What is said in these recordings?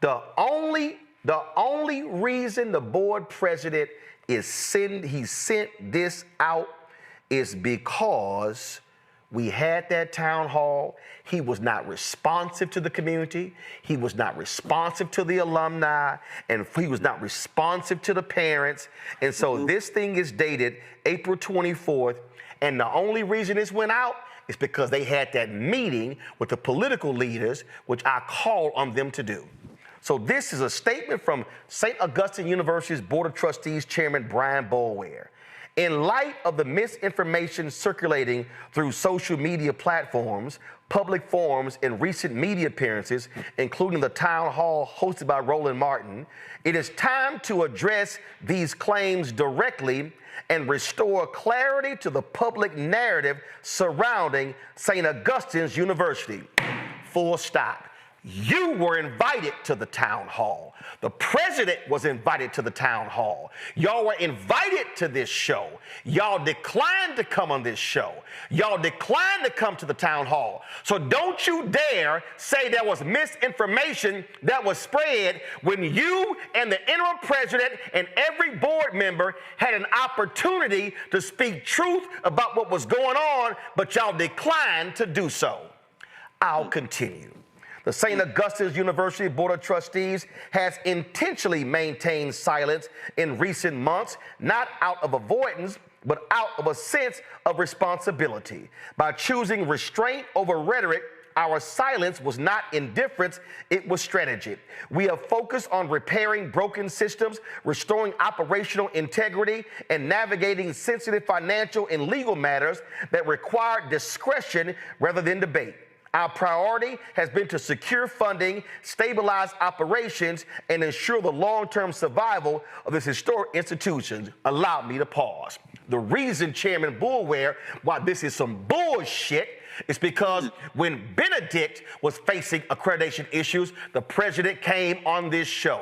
The only reason the board president he sent this out is because we had that town hall. He was not responsive to the community. He was not responsive to the alumni, and he was not responsive to the parents. And so this thing is dated April 24th, and the only reason this went out is because they had that meeting with the political leaders, which I called on them to do. So this is a statement from St. Augustine University's Board of Trustees Chairman Brian Boulware. In light of the misinformation circulating through social media platforms, public forums, and recent media appearances, including the town hall hosted by Roland Martin, it is time to address these claims directly and restore clarity to the public narrative surrounding St. Augustine's University. Full stop. You were invited to the town hall. The president was invited to the town hall. Y'all were invited to this show. Y'all declined to come on this show. Y'all declined to come to the town hall. So don't you dare say there was misinformation that was spread when you and the interim president and every board member had an opportunity to speak truth about what was going on, but y'all declined to do so. I'll continue. The St. Augustine's University Board of Trustees has intentionally maintained silence in recent months, not out of avoidance, but out of a sense of responsibility. By choosing restraint over rhetoric, our silence was not indifference, it was strategy. We have focused on repairing broken systems, restoring operational integrity, and navigating sensitive financial and legal matters that require discretion rather than debate. Our priority has been to secure funding, stabilize operations, and ensure the long-term survival of this historic institution. Allow me to pause. The reason, Chairman Boulware, why this is some bullshit is because when Benedict was facing accreditation issues, the president came on this show.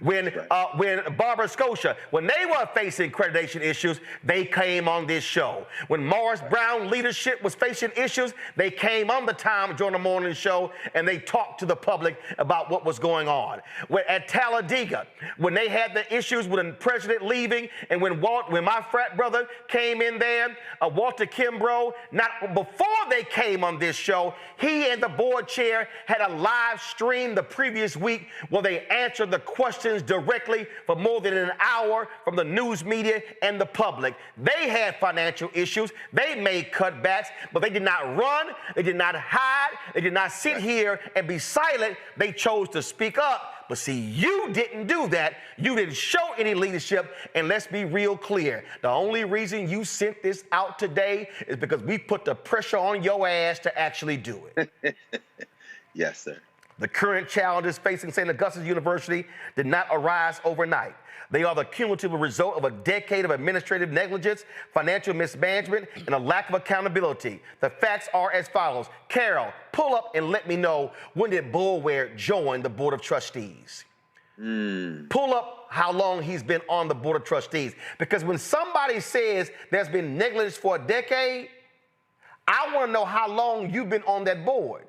When Barbara Scotia, when they were facing accreditation issues, they came on this show. When Morris Brown leadership was facing issues, they came on the Tom Joyner Morning Show and they talked to the public about what was going on. At Talladega, when they had the issues with the president leaving, and when my frat brother came in there, Walter Kimbrough, not before they came on this show, he and the board chair had a live stream the previous week where they answered the questions directly for more than an hour from the news media and the public. They had financial issues. They made cutbacks, but they did not run. They did not hide. They did not sit here and be silent. They chose to speak up. But see, you didn't do that. You didn't show any leadership. And let's be real clear. The only reason you sent this out today is because we put the pressure on your ass to actually do it. Yes, sir. The current challenges facing St. Augustine's University did not arise overnight. They are the cumulative result of a decade of administrative negligence, financial mismanagement, and a lack of accountability. The facts are as follows. Carol, pull up and let me know, when did Boulware join the Board of Trustees? Pull up how long he's been on the Board of Trustees. Because when somebody says there's been negligence for a decade, I want to know how long you've been on that board.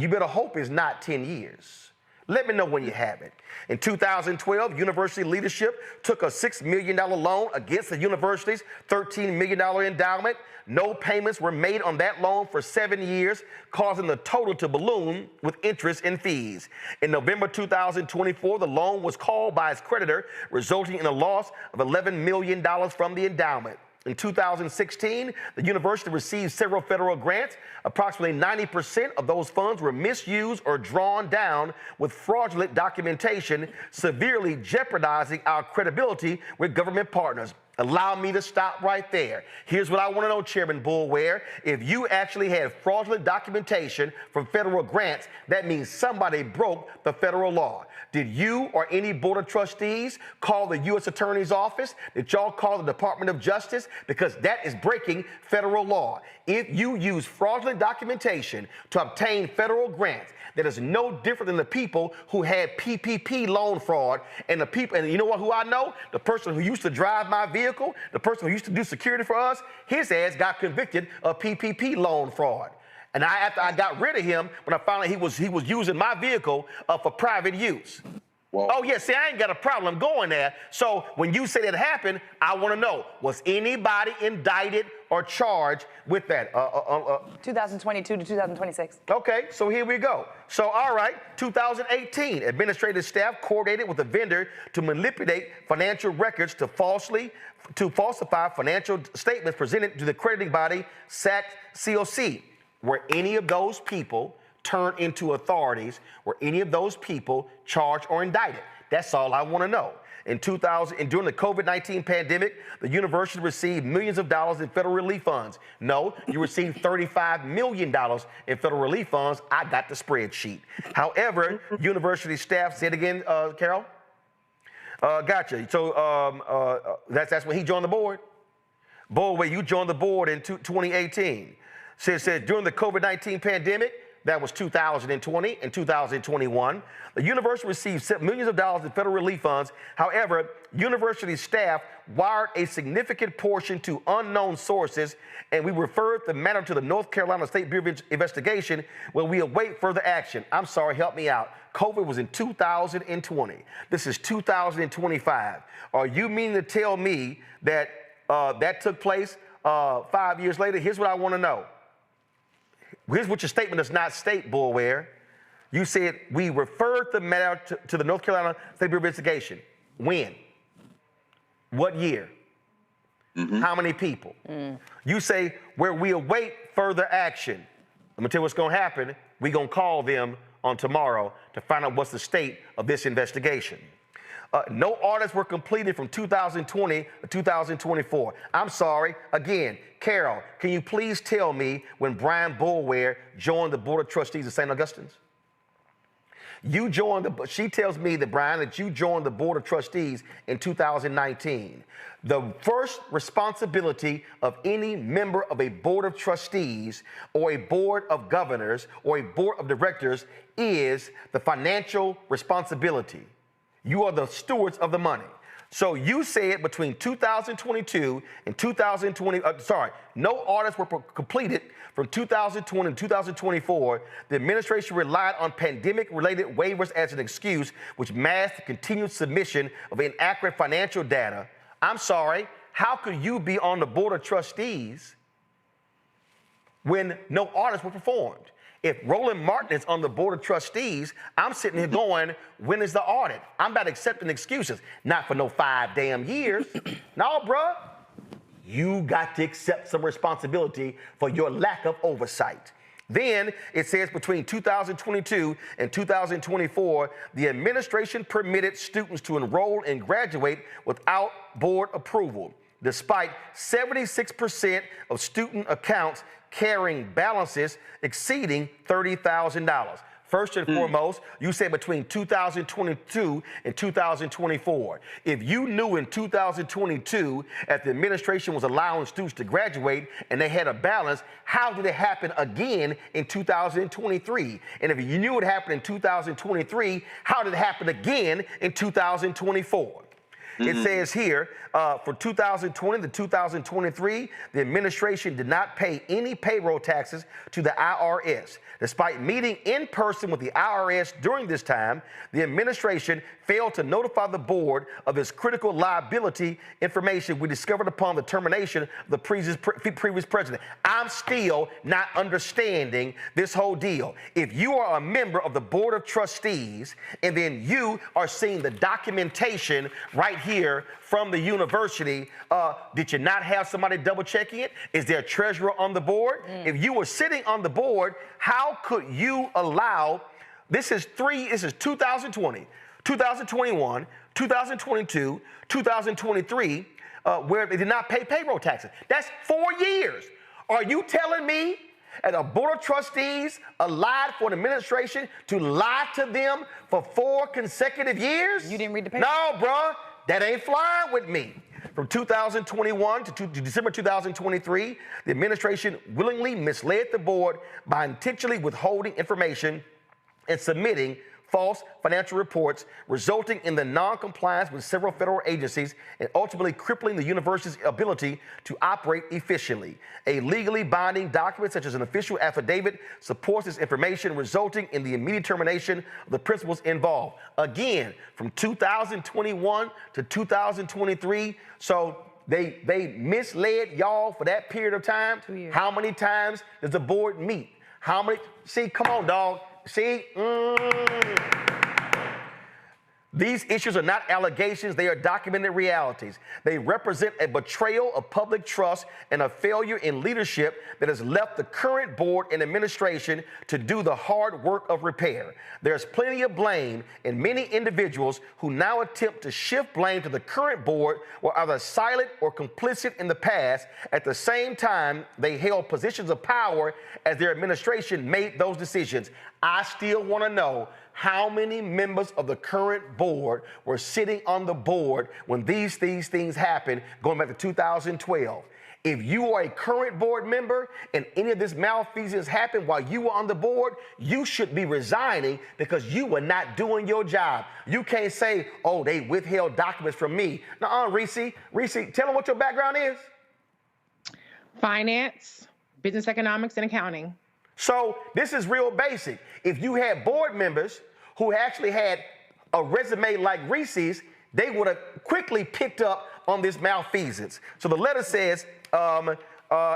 You better hope it's not 10 years. Let me know when you have it. In 2012, university leadership took a $6 million loan against the university's $13 million endowment. No payments were made on that loan for 7 years, causing the total to balloon with interest and fees. In November 2024, the loan was called by its creditor, resulting in a loss of $11 million from the endowment. In 2016, the university received several federal grants. Approximately 90% of those funds were misused or drawn down with fraudulent documentation, severely jeopardizing our credibility with government partners. Allow me to stop right there. Here's what I want to know, Chairman Boulware. If you actually had fraudulent documentation from federal grants, that means somebody broke the federal law. Did you or any Board of Trustees call the U.S. Attorney's Office? Did y'all call the Department of Justice? Because that is breaking federal law. If you use fraudulent documentation to obtain federal grants, that is no different than the people who had PPP loan fraud, and the people, and you know what, who I know? The person who used to drive my vehicle, the person who used to do security for us, his ass got convicted of PPP loan fraud. And after I got rid of him, when I found out he was using my vehicle for private use. Well, Oh, yeah, see, I ain't got a problem going there. So when you say that happened, I want to know, was anybody indicted or charged with that? 2022 to 2026. Okay, so here we go. So, all right, 2018, administrative staff coordinated with a vendor to manipulate financial records to falsify financial statements presented to the accrediting body, SAC-COC. Were any of those people turned into authorities? Were any of those people charged or indicted? That's all I want to know. In 2000, and during the COVID-19 pandemic, the university received millions of dollars in federal relief funds. No, you received $35 million in federal relief funds. I got the spreadsheet. However, university staff, say it again, Carol? Gotcha. So that's when he joined the board. Boulware, you joined the board in 2018. Says during the COVID-19 pandemic, that was 2020 and 2021. The university received millions of dollars in federal relief funds. However, university staff wired a significant portion to unknown sources, and we referred the matter to the North Carolina State Bureau of Investigation, where we await further action. I'm sorry, help me out. COVID was in 2020. This is 2025. Are you meaning to tell me that that took place 5 years later? Here's what I want to know. Here's what your statement does not state, Boulware. You said we referred the matter to the North Carolina State Bureau of Investigation. When? What year? How many people? You say where we await further action. Let me tell you what's going to happen. We're going to call them on tomorrow to find out what's the state of this investigation. No audits were completed from 2020 to 2024. I'm sorry. Again, Carol, can you please tell me when Brian Boulware joined the Board of Trustees of St. Augustine's? She tells me that, Brian, that you joined the Board of Trustees in 2019. The first responsibility of any member of a Board of Trustees or a Board of Governors or a Board of Directors is the financial responsibility. You are the stewards of the money. So you said between 2022 and 2020, no audits were completed from 2020 to 2024. The administration relied on pandemic-related waivers as an excuse, which masked the continued submission of inaccurate financial data. I'm sorry, how could you be on the Board of Trustees when no audits were performed? If Roland Martin is on the Board of Trustees, I'm sitting here going, when is the audit? I'm about accepting excuses, not for no 5 damn years. No, bruh. You got to accept some responsibility for your lack of oversight. Then it says between 2022 and 2024, the administration permitted students to enroll and graduate without board approval, despite 76% of student accounts carrying balances exceeding $30,000. First and foremost, you said between 2022 and 2024. If you knew in 2022 that the administration was allowing students to graduate and they had a balance, how did it happen again in 2023? And if you knew it happened in 2023, how did it happen again in 2024? It says here, for 2020 to 2023, the administration did not pay any payroll taxes to the IRS. Despite meeting in person with the IRS during this time, the administration failed to notify the board of its critical liability information we discovered upon the termination of the previous president. I'm still not understanding this whole deal. If you are a member of the Board of Trustees and then you are seeing the documentation right here from the university, did you not have somebody double checking it? Is there a treasurer on the board? If you were sitting on the board, how could you allow, this is 2020, 2021, 2022, 2023, where they did not pay payroll taxes. That's 4 years. Are you telling me that a Board of Trustees allowed for an administration to lie to them for 4 consecutive years? You didn't read the paper? No, bruh. That ain't flying with me. From 2021 to December 2023, the administration willingly misled the board by intentionally withholding information and submitting false financial reports, resulting in the non-compliance with several federal agencies and ultimately crippling the university's ability to operate efficiently. A legally binding document, such as an official affidavit, supports this information, resulting in the immediate termination of the principals involved. Again, from 2021 to 2023, so they misled y'all for that period of time. 2 years. How many times does the board meet? How many? See, come on, dog. See? These issues are not allegations, they are documented realities. They represent a betrayal of public trust and a failure in leadership that has left the current board and administration to do the hard work of repair. There's plenty of blame, and many individuals who now attempt to shift blame to the current board were either silent or complicit in the past. At the same time, they held positions of power as their administration made those decisions. I still want to know how many members of the current board were sitting on the board when these things happened going back to 2012. If you are a current board member and any of this malfeasance happened while you were on the board, you should be resigning because you were not doing your job. You can't say, oh, they withheld documents from me. Nuh-uh, Reese. Reese, tell them what your background is. Finance, business economics, and accounting. So this is real basic. If you had board members who actually had a resume like Reese's, they would have quickly picked up on this malfeasance. So the letter says,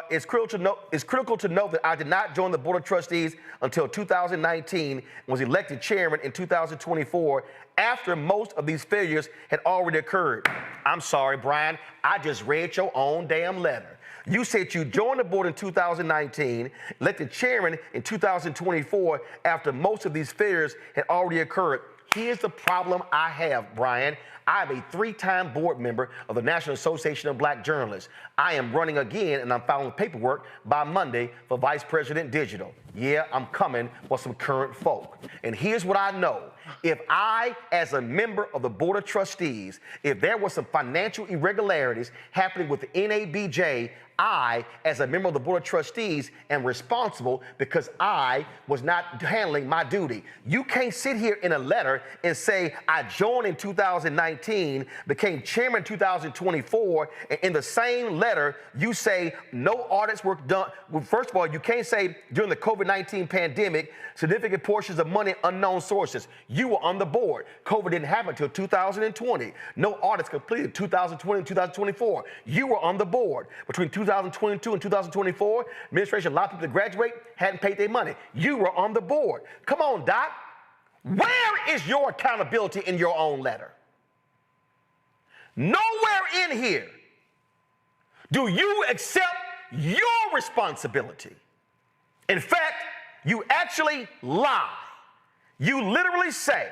it's critical to note that I did not join the Board of Trustees until 2019 and was elected chairman in 2024 after most of these failures had already occurred. I'm sorry, Brian, I just read your own damn letter. You said you joined the board in 2019, elected chairman in 2024 after most of these failures had already occurred. Here's the problem I have, Brian. I'm a 3-time board member of the National Association of Black Journalists. I am running again, and I'm filing paperwork by Monday for Vice President Digital. Yeah, I'm coming for some current folk. And here's what I know. If I, as a member of the Board of Trustees, if there were some financial irregularities happening with the NABJ, I, as a member of the Board of Trustees, am responsible because I was not handling my duty. You can't sit here in a letter and say, I joined in 2019, became chairman in 2024, and in the same letter, you say no audits were done. Well, first of all, you can't say during the COVID-19 pandemic, significant portions of money, unknown sources. You were on the board. COVID didn't happen until 2020. No audits completed 2020 and 2024. You were on the board. Between 2022 and 2024, administration allowed people to graduate, hadn't paid their money. You were on the board. Come on, Doc. Where is your accountability in your own letter? Nowhere in here do you accept your responsibility. In fact, you actually lie. You literally say,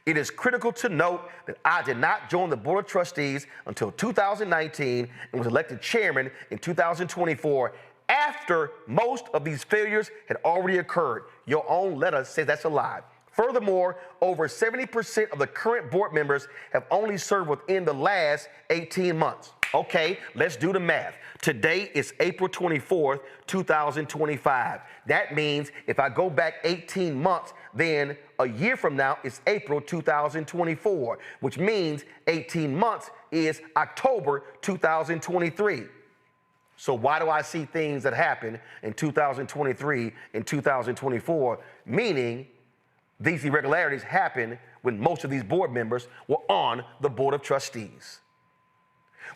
it is critical to note that I did not join the Board of Trustees until 2019 and was elected chairman in 2024 after most of these failures had already occurred. Your own letter says that's a lie. Furthermore, over 70% of the current board members have only served within the last 18 months. Okay, let's do the math. Today is April 24th, 2025. That means if I go back 18 months, then a year from now it's April 2024, which means 18 months is October 2023. So why do I see things that happen in 2023 and 2024, meaning these irregularities happen when most of these board members were on the Board of Trustees?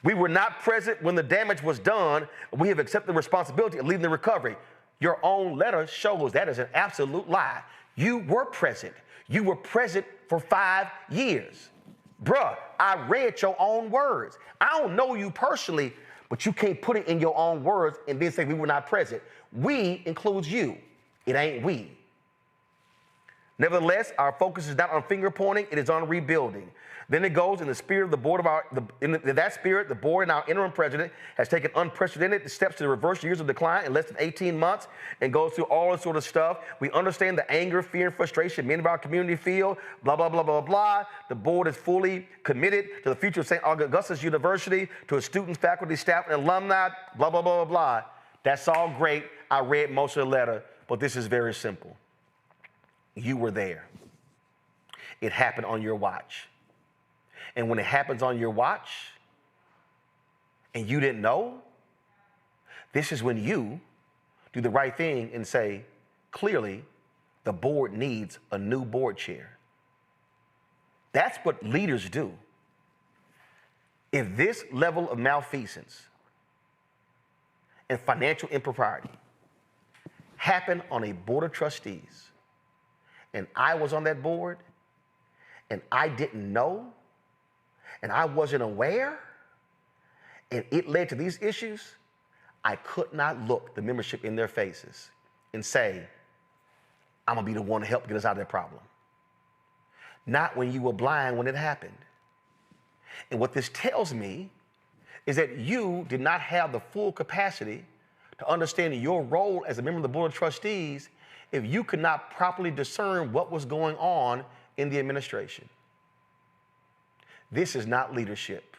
We were not present when the damage was done. We have accepted the responsibility of leading the recovery. Your own letter shows that is an absolute lie. You were present. You were present for 5 years. Bruh, I read your own words. I don't know you personally, but you can't put it in your own words and then say we were not present. We includes you. It ain't we. Nevertheless, our focus is not on finger pointing, it is on rebuilding. Then it goes in the spirit of the board in that spirit, the board and our interim president has taken unprecedented steps to reverse years of decline in less than 18 months and goes through all this sort of stuff. We understand the anger, fear, and frustration many of our community feel, blah, blah, blah, blah, blah. The board is fully committed to the future of St. Augustine University, to its students, faculty, staff, and alumni, blah, blah, blah, blah, blah. That's all great. I read most of the letter, but this is very simple. You were there. It happened on your watch. And when it happens on your watch and you didn't know, this is when you do the right thing and say, clearly, the board needs a new board chair. That's what leaders do. If this level of malfeasance and financial impropriety happened on a board of trustees, and I was on that board, and I didn't know, and I wasn't aware, and it led to these issues, I could not look the membership in their faces and say, I'm gonna be the one to help get us out of that problem. Not when you were blind when it happened. And what this tells me is that you did not have the full capacity to understand your role as a member of the Board of Trustees if you could not properly discern what was going on in the administration. This is not leadership.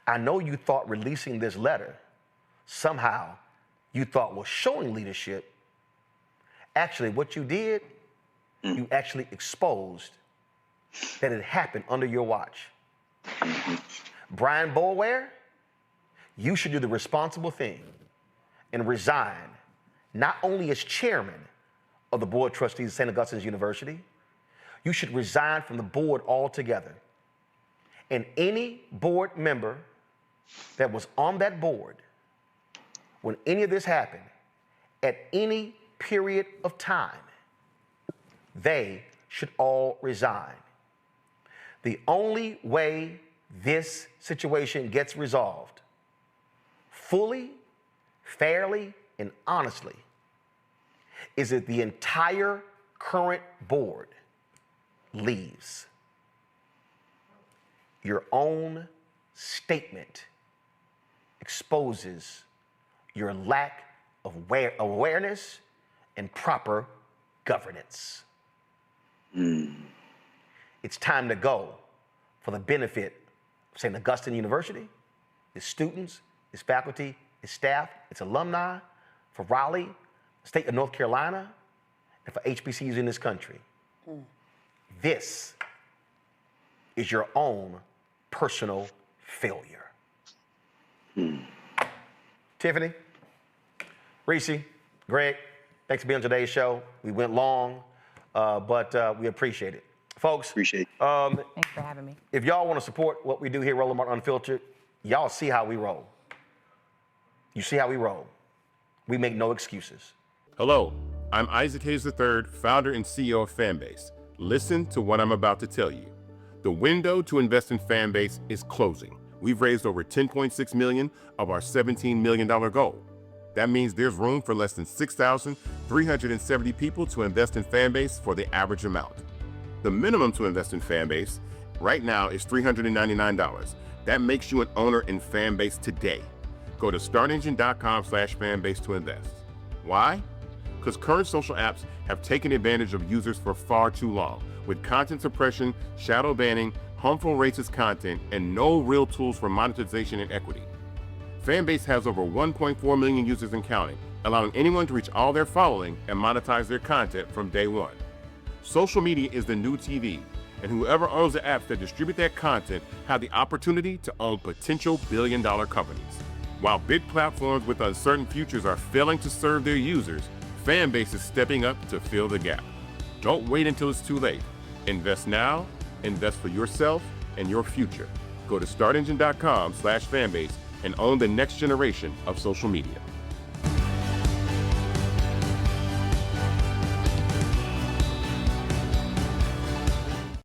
I know you thought releasing this letter somehow you thought was showing leadership. Actually, what you did, you actually exposed that it happened under your watch. Brian Boulware, you should do the responsible thing and resign, not only as chairman of the Board of Trustees of St. Augustine University, you should resign from the board altogether. And any board member that was on that board when any of this happened, at any period of time, they should all resign. The only way this situation gets resolved fully, fairly, and honestly is if the entire current board leaves. Your own statement exposes your lack of awareness and proper governance. It's time to go for the benefit of St. Augustine University, its students, its faculty, its staff, its alumni, for Raleigh, the state of North Carolina, and for HBCUs in this country. This is your own personal failure. Tiffany, Reese, Greg, thanks for being on today's show. We went long, but we appreciate it. Folks, Appreciate it. Thanks for having me. if y'all want to support what we do here, Roland Martin Unfiltered, y'all see how we roll. You see how we roll. We make no excuses. Hello, I'm Isaac Hayes III, founder and CEO of Fanbase. Listen to what I'm about to tell you. The window to invest in Fanbase is closing. We've raised over $10.6 million of our $17 million goal. That means there's room for less than 6,370 people to invest in Fanbase for the average amount. The minimum to invest in Fanbase right now is $399. That makes you an owner in Fanbase today. Go to startengine.com/fanbase to invest. Why? Because current social apps have taken advantage of users for far too long, with content suppression, shadow banning, harmful racist content, and no real tools for monetization and equity. Fanbase has over 1.4 million users and counting, allowing anyone to reach all their following and monetize their content from day one. Social media is the new TV, and whoever owns the apps that distribute that content have the opportunity to own potential billion-dollar companies. While big platforms with uncertain futures are failing to serve their users, Fanbase is stepping up to fill the gap. Don't wait until it's too late. Invest now, invest for yourself and your future. Go to startengine.com/fanbase and own the next generation of social media.